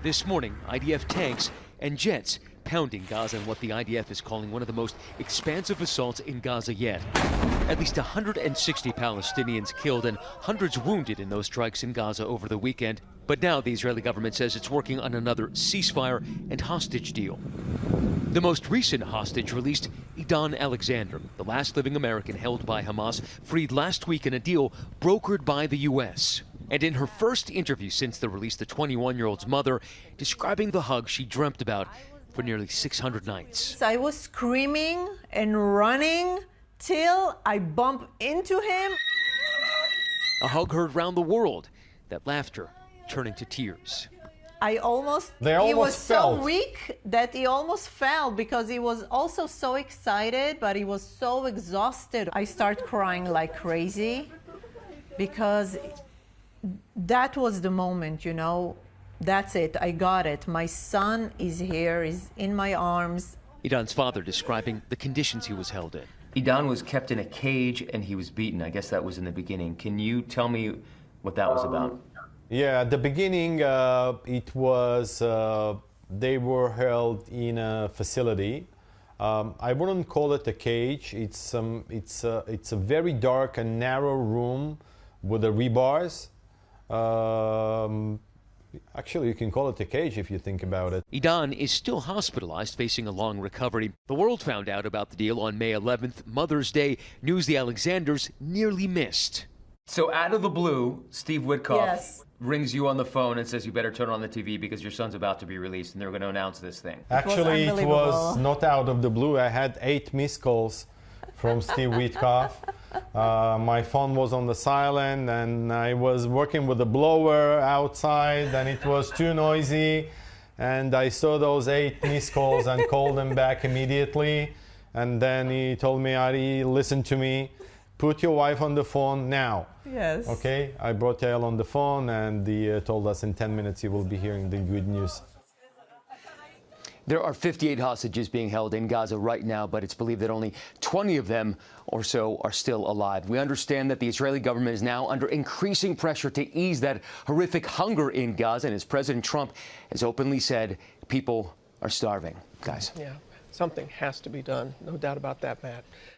This morning, IDF tanks and jets pounding Gaza in what the IDF is calling one of the most expansive assaults in Gaza yet. At least 160 Palestinians killed and hundreds wounded in those strikes in Gaza over the weekend. But now the Israeli government says it's working on another ceasefire and hostage deal. The most recent hostage released, Edan Alexander, the last living American held by Hamas, freed last week in a deal brokered by the U.S. And in her first interview since the release, the 21-year-old's mother describing the hug she dreamt about for nearly 600 nights. I was screaming and running till I bumped into him. A hug heard round the world, that laughter turning to tears. He was so weak that he almost fell because he was also so excited, but he was so exhausted. I started crying like crazy because that was the moment, you know. That's it. I got it. My son is here, is in my arms. Edan's father describing the conditions he was held in. Edan was kept in a cage and he was beaten. I guess that was in the beginning. Can you tell me what that was about? Yeah, at the beginning, it was they were held in a facility. I wouldn't call it a cage. It's a very dark and narrow room with the rebars. Actually, you can call it a cage if you think about it. Edan is still hospitalized, facing a long recovery. The world found out about the deal on May 11th, Mother's Day, news the Alexanders nearly missed. So out of the blue, Steve Witkoff rings you on the phone and says you better turn on the TV because your son's about to be released and they're going to announce this thing. Actually, it was not out of the blue. I had 8 missed calls from Steve Witkoff. My phone was on the silent and I was working with a blower outside and it was too noisy. And I saw those 8 missed calls and called them back immediately. And then he told me, Adi, listen to me. Put your wife on the phone now. Yes. Okay, I brought Yael on the phone and he told us in 10 minutes he will be hearing the good news. There are 58 hostages being held in Gaza right now, but it's believed that only 20 of them or so are still alive. We understand that the Israeli government is now under increasing pressure to ease that horrific hunger in Gaza, and as President Trump has openly said, people are starving. Guys. Yeah, something has to be done. No doubt about that, Matt.